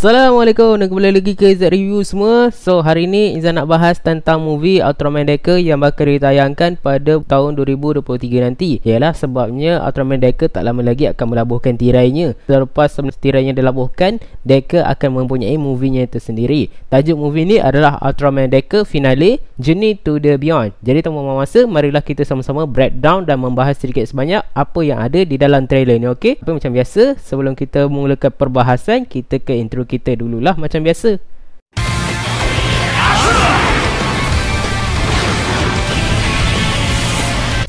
Assalamualaikum dan kembali lagi ke Izzat Review semua. So hari ni Izzat nak bahas tentang movie Ultraman Decker yang bakal ditayangkan pada tahun 2023 nanti. Ialah sebabnya Ultraman Decker tak lama lagi akan melabuhkan tirainya. Selepas tirainya dilabuhkan, Decker akan mempunyai movie-nya tersendiri. Tajuk movie ni adalah Ultraman Decker Finale Journey to the Beyond. Jadi tanpa masa, marilah kita sama-sama breakdown dan membahas sedikit sebanyak apa yang ada di dalam trailer ni, okey? Tapi macam biasa, sebelum kita mulakan perbahasan, kita ke intro kita dululah macam biasa.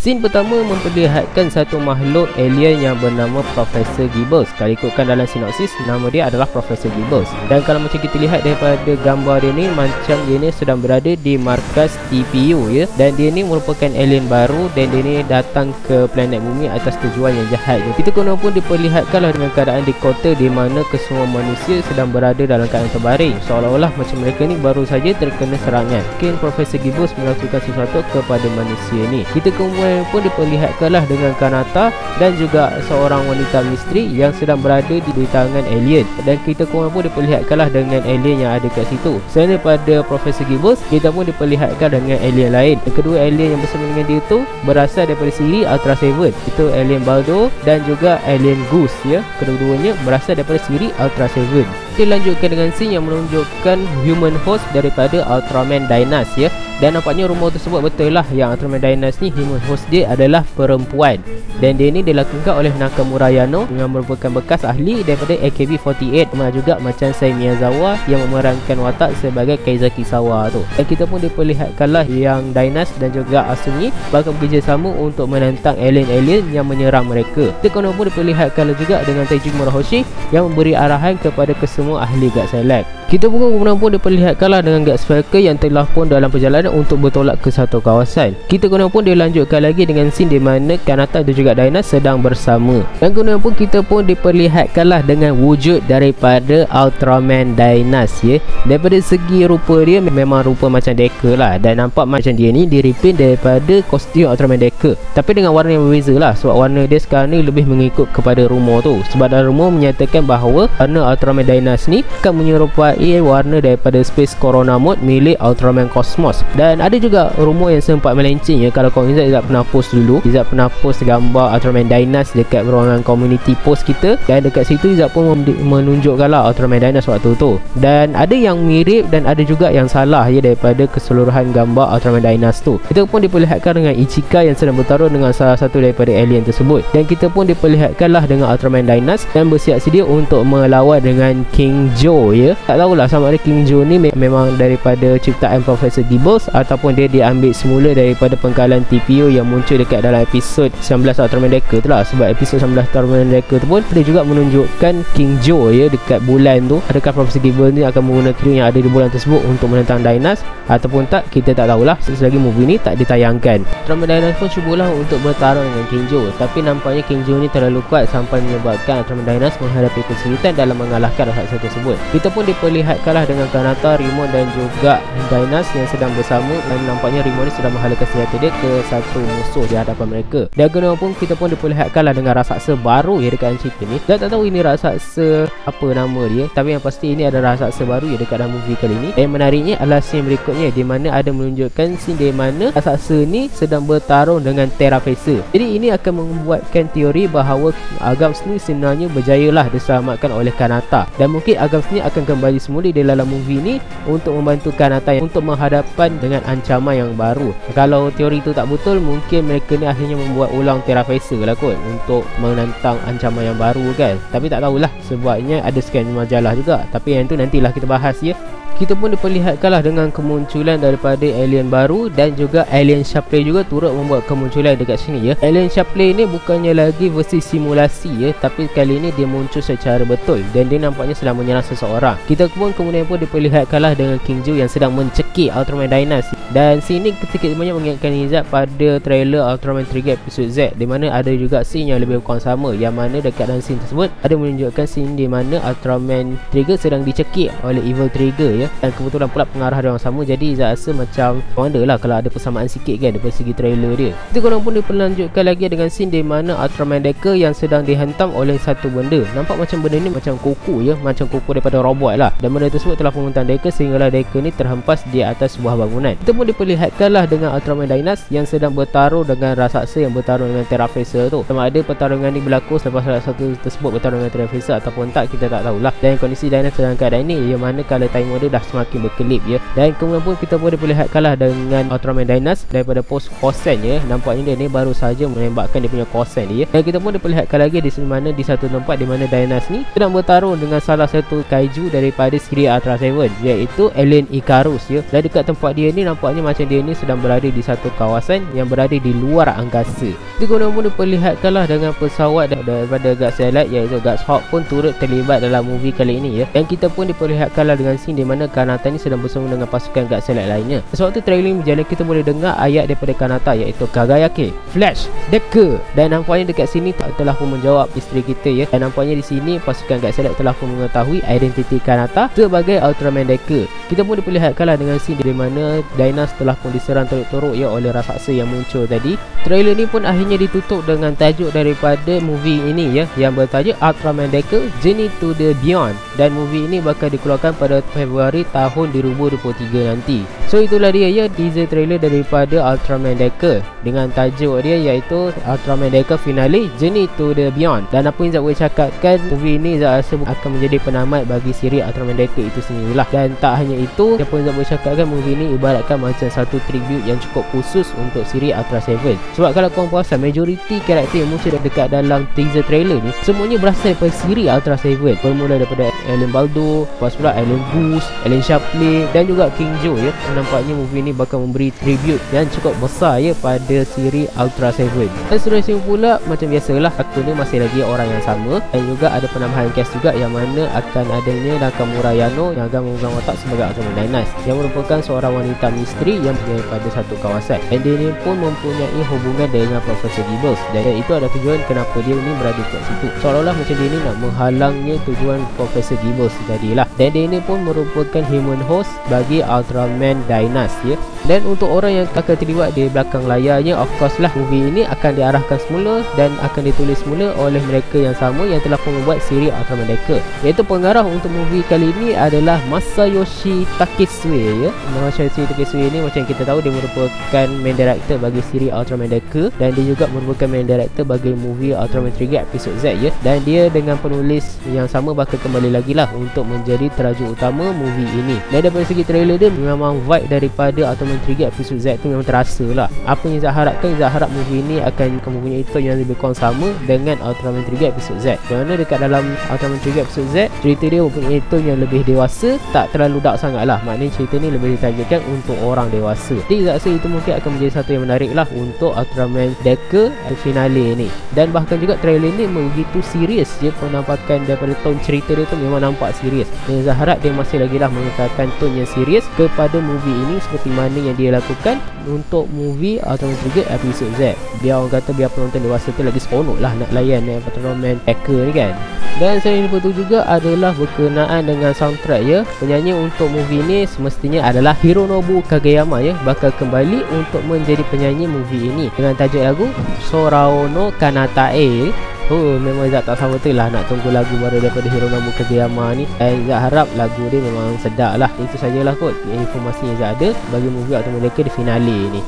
Scene pertama memperlihatkan satu makhluk alien yang bernama Profesor Gibbles. Kalau ikutkan dalam sinopsis, nama dia adalah Profesor Gibbles. Dan kalau macam kita lihat daripada gambar dia ni, macam dia ni sedang berada di markas TPU ya. Dan dia ni merupakan alien baru dan dia ni datang ke planet bumi atas tujuan yang jahat ya. Kita kena pun diperlihatkanlah dengan keadaan di kota di mana kesemua manusia sedang berada dalam keadaan terbaring. Seolah-olah macam mereka ni baru saja terkena serangan. Mungkin Profesor Gibbles melakukan sesuatu kepada manusia ni. Kita kemudian pun diperlihatkanlah dengan Kanata dan juga seorang wanita misteri yang sedang berada di tangan alien. Dan kita kemudian pun diperlihatkanlah dengan alien yang ada kat situ. Selain daripada Profesor Gibbles, kita pun diperlihatkan dengan alien lain. Kedua alien yang bersama dengan dia tu berasal daripada siri Ultra Seven. Itu alien Baldo dan juga alien Goose ya. Kedua-duanya berasal daripada siri Ultra Seven. Kita lanjutkan dengan scene yang menunjukkan human host daripada Ultraman Dynas ya. Dan nampaknya rumor tersebut betul lah yang Ultraman Dynas ni human host dia adalah perempuan. Dan dia ni dilakukan oleh Nakamura Yano yang merupakan bekas ahli daripada AKB48, sama juga macam Sei Miyazawa yang memerankan watak sebagai Keiza Kisawa tu. Dan kita pun diperlihatkanlah yang Dynas dan juga Asumi bakal bekerjasama untuk menentang alien-alien yang menyerang mereka. Kita pun diperlihatkanlah juga dengan Taiji Murahoshi yang memberi arahan kepada kesemua ahli Guard Select. Kita pun diperlihatkanlah dengan Guard Striker yang telah pun dalam perjalanan untuk bertolak ke satu kawasan. Kita pun dilanjutkan lagi dengan scene di mana Kanata dan juga Dynas sedang bersama. Dan kemudian pun kita pun diperlihatkanlah dengan wujud daripada Ultraman Dynas ya. Daripada segi rupa dia memang rupa macam Decker lah, dan nampak macam dia ni di-reprint daripada kostum Ultraman Decker, tapi dengan warna yang berbeza lah. Sebab warna dia sekarang ni lebih mengikut kepada rumor tu. Sebab dalam rumor menyatakan bahawa warna Ultraman Dynas ni akan menyerupai warna daripada Space Corona Mode milik Ultraman Cosmos. Dan ada juga rumor yang sempat melenceng ya. Kalau korang Izzat pernah post dulu, Izzat pernah post gambar Ultraman Dynas dekat ruangan community post kita, dan dekat situ Izzat pun menunjukkanlah Ultraman Dynas waktu tu. Dan ada yang mirip dan ada juga yang salah ya daripada keseluruhan gambar Ultraman Dynas tu. Kita pun diperlihatkan dengan Ichika yang sedang bertarung dengan salah satu daripada alien tersebut. Dan kita pun diperlihatkanlah dengan Ultraman Dynas dan bersiap sedia untuk melawan dengan King Joe ya. Tak tahulah sama ada King Joe ni memang daripada ciptaan Profesor Gibbles ataupun dia diambil semula daripada pengkalan TPO yang muncul dekat dalam episod 19 Ultraman Decker tu lah. Sebab episod 19 Ultraman Decker tu pun dia juga menunjukkan King Joe ya dekat bulan tu. Adakah Profesor Gibbles ni akan menggunakan yang ada di bulan tersebut untuk menentang Dynas ataupun tak, kita tak tahulah selagi movie ni tak ditayangkan. Ultraman Dynas pun cubalah untuk bertarung dengan King Joe, tapi nampaknya King Joe ni terlalu kuat sampai menyebabkan Ultraman Dynas menghadapi kesulitan dalam mengalahkan raksasa tersebut. Kita pun diperlihatkanlah dengan Kanata, Rimon dan juga Dynas yang sedang bersama, dan nampaknya Rimon ni sedang menghalangkan senjata dia ke satu musuh di hadapan mereka. Dan pun kita pun diperlihatkanlah dengan raksasa baru ya dekat cerita ni. Dan tak tahu ini raksasa apa nama dia, tapi yang pasti ini adalah raksasa baru ya dekat dalam movie kali ni. Dan menariknya adalah scene berikutnya di mana ada menunjukkan scene di mana raksasa ni sedang bertarung dengan Terrafecer. Jadi ini akan membuatkan teori bahawa Agams ni sebenarnya berjayalah diselamatkan oleh Kanata, dan mungkin Agams ni akan kembali semula di dalam movie ni untuk membantu Kanata untuk menghadapan dengan ancaman yang baru. Kalau teori itu tak betul, mungkin mereka ni akhirnya membuat ulang Terrafecer lah kot untuk menentang ancaman yang baru kan. Tapi tak tahulah, sebabnya ada scan majalah juga. Tapi yang tu nantilah kita bahas ya. Kita pun diperlihatkanlah dengan kemunculan daripada alien baru dan juga alien Shapley juga turut membuat kemunculan dekat sini ya. Alien Shapley ni bukannya lagi versi simulasi ya, tapi kali ini dia muncul secara betul dan dia nampaknya sedang menyerang seseorang. Kita pun kemudian pun diperlihatkanlah dengan King Joe yang sedang mencekik Ultraman Dynas. Dan scene ni sedikit banyak mengingatkan Izzat pada trailer Ultraman Trigger episode Z, di mana ada juga scene yang lebih kurang sama, yang mana dekat dalam scene tersebut ada menunjukkan scene di mana Ultraman Trigger sedang dicekik oleh Evil Trigger ya, dan kebetulan pula pengarah dia orang sama. Jadi Izzat rasa macam wonder lah kalau ada persamaan sikit kan dari segi trailer dia. Itu korang pun diperlanjutkan lagi dengan scene di mana Ultraman Decker yang sedang dihentam oleh satu benda. Nampak macam benda ni macam kuku ya, macam kuku daripada robot lah, dan benda tersebut telah menghentam Decker sehinggalah Decker ni terhempas di atas sebuah bangunan. Itu pun diperlihatkan lah dengan Ultraman Dynas yang sedang bertaruh dengan raksasa yang bertaruh dengan Terra Facer tu. Sama ada pertarungan ni berlaku selepas salah satu tersebut bertarung dengan Terra Facer ataupun tak, kita tak tahulah. Dan kondisi Dynas dalam keadaan ni yang mana color timer dia dah semakin berkelip ya. Dan kemudian pun kita pun diperlihatkan lah dengan Ultraman Dynas daripada pos kosen ya. Nampaknya dia ni baru saja menembakkan dia punya kosen dia. Dan kita pun diperlihatkan lagi di mana di satu tempat di mana Dynas ni sedang bertarung dengan salah satu kaiju daripada siri Ultra 7, iaitu Alien Icarus ya. Dan dekat tempat dia ni nampaknya macam dia ni sedang berada di satu kawasan yang berada di luar angkasa. Jadi korang pun diperlihatkan lah dengan pesawat daripada Guards Allied iaitu Guards Hawk pun turut terlibat dalam movie kali ini ya. Dan kita pun diperlihatkan lah dengan scene di mana Kanata ni sedang bersama dengan pasukan Guards Allied lainnya. Sewaktu trailer berjalan, kita boleh dengar ayat daripada Kanata iaitu Kagayake, Flash, Decker. Dan nampaknya dekat sini telah pun menjawab isteri kita ya. Dan nampaknya di sini pasukan Guards Allied telah pun mengetahui identiti Kanata sebagai Ultraman Decker. Kita pun diperlihatkan lah dengan scene di mana Dynas telah pun diserang teruk-teruk ya oleh raksasa yang muncul tadi. Trailer ni pun akhirnya ditutup dengan tajuk daripada movie ini ya, yang bertajuk Ultraman Decker Journey to the Beyond. Dan movie ini bakal dikeluarkan pada Februari tahun 2023 nanti. So itulah dia ya, teaser trailer daripada Ultraman Decker dengan tajuk dia iaitu Ultraman Decker Finale Journey to the Beyond. Dan apa yang Zat boleh cakapkan, movie ini Zat rasa akan menjadi penamat bagi siri Ultraman Decker itu sendirilah. Dan tak hanya itu, apa yang Zat boleh cakapkan, movie ini ibaratkan macam satu tribute yang cukup khusus untuk siri Ultra 7. Sebab kalau korang perasan, majoriti karakter yang muncul dekat dalam teaser trailer ni semuanya berasal daripada siri Ultra 7, bermula daripada Alien Baldo, lepas pula Alien Goose, Alien Shapley dan juga King Joe ya. Nampaknya movie ni bakal memberi tribute yang cukup besar ya pada siri Ultra 7. Dan seterusnya pula, macam biasalah, aktor ni masih lagi orang yang sama, dan juga ada penambahan cast juga yang mana akan adanya Nakamura Yano yang akan memegang watak sebagai Ultraman Dynas, yang merupakan seorang wanita misteri yang daripada satu kawasan. Dan dia ni pun mempunyai hubungan dengan Profesor Gibbons, dan itu ada tujuan kenapa dia ni berada kat situ, seolah-olah macam dia ni nak menghalangnya tujuan Profesor Gibbons tadilah. Dan dia ni pun merupakan human host bagi Ultraman Dynas ya. Dan untuk orang yang akan terlibat di belakang layarnya, of course lah, movie ini akan diarahkan semula dan akan ditulis semula oleh mereka yang sama yang telah membuat siri Ultraman Decker, iaitu pengarah untuk movie kali ini adalah Masayoshi Takesue ya. Masayoshi Takesue ni macam kita tahu dia merupakan main director bagi siri Ultraman Decker, dan dia juga merupakan main director bagi movie Ultraman Trigger episode Z ya. Dan dia dengan penulis yang sama bakal kembali lagi lah untuk menjadi terajuk utama movie ini. Dan daripada segi trailer dia, memang vibe daripada Ultraman Trigger episode Z tu memang terasa lah. Apa yang Zat harapkan, Zat harap movie ni akan mempunyai tone yang lebih kurang sama dengan Ultraman Trigger episode Z, kerana dekat dalam Ultraman Trigger episode Z, cerita dia mempunyai tone yang lebih dewasa, tak terlalu dark sangat lah. Maknanya cerita ni lebih ditajakan untuk orang dewasa. Jadi Zat rasa itu mungkin akan menjadi satu yang menarik lah untuk Ultraman Decker finale ni. Dan bahkan juga trailer ni begitu serius je, penampakan daripada tone cerita dia tu memang nampak serius. Dan Zat harap dia masih lagi lah mengekalkan tone yang serius kepada movie ini seperti mana yang dia lakukan untuk movie Ultraman Trigger episode Z. Biar orang kata, biar penonton dewasa tu lagi seronok lah nak layan Ultraman Decker ni kan. Dan selain itu juga adalah berkenaan dengan soundtrack ya. Penyanyi untuk movie ni semestinya adalah Hironobu Kageyama ya, bakal kembali untuk menjadi penyanyi movie ini dengan tajuk lagu Sorao no Kanatae. Oh, memang Zat tak sama betul lah nak tunggu lagu baru daripada Hironobu Kageyama ni. Dan Zat harap lagu dia memang sedap lah. Itu sajalah kot informasi yang Zat ada bagi movie Ultraman Decker di finale ni.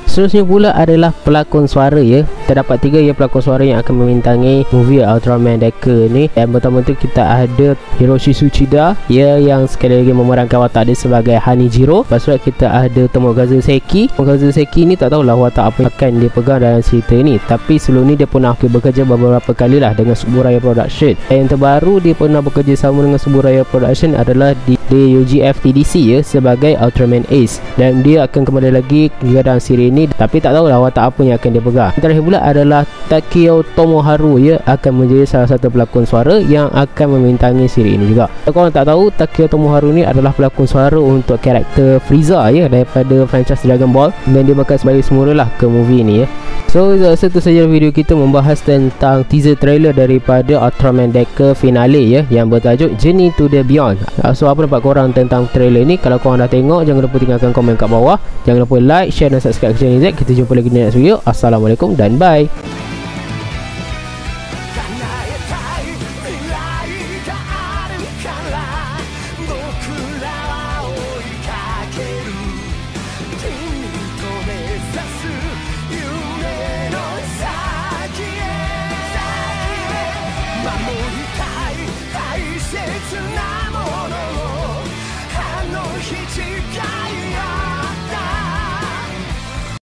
Seterusnya pula adalah pelakon suara ya. Terdapat 3 ya pelakon suara yang akan membintangi movie Ultraman Decker ni. Yang pertama tu kita ada Hiroshi Tsuchida ya, yang sekali lagi memerankan watak dia sebagai Hanijiro. Lepas tu kita ada Tomokazu Seki. Tomokazu Seki ni tak tahulah watak apa yang akan dia pegang dalam cerita ni, tapi sebelum ni dia pernah bekerja beberapa kali lah dengan Suburaya Production. Dan yang terbaru, dia pernah bekerja sama dengan Suburaya Production adalah di UGF TDC ya, sebagai Ultraman Ace. Dan dia akan kembali lagi juga dalam siri ni ni, tapi tak tahulah watak apa yang akan dia pegang. Terakhir pula adalah Takeo Tomoharu, ya, akan menjadi salah satu pelakon suara yang akan membintangi siri ini juga. Kalau korang tak tahu, Takeo Tomoharu ni adalah pelakon suara untuk karakter Frieza, ya, daripada franchise Dragon Ball, dan dia bakal sebagai semula lah ke movie ni, ya. So itu saja video kita membahas tentang teaser trailer daripada Ultraman Deca finale, ya, yang bertajuk Journey to the Beyond. So apa pendapat korang tentang trailer ni? Kalau korang dah tengok, jangan lupa tinggalkan komen kat bawah. Jangan lupa like, share dan subscribe ke channel Z. Kita jumpa lagi di next video. Assalamualaikum dan bye.守りたい大切な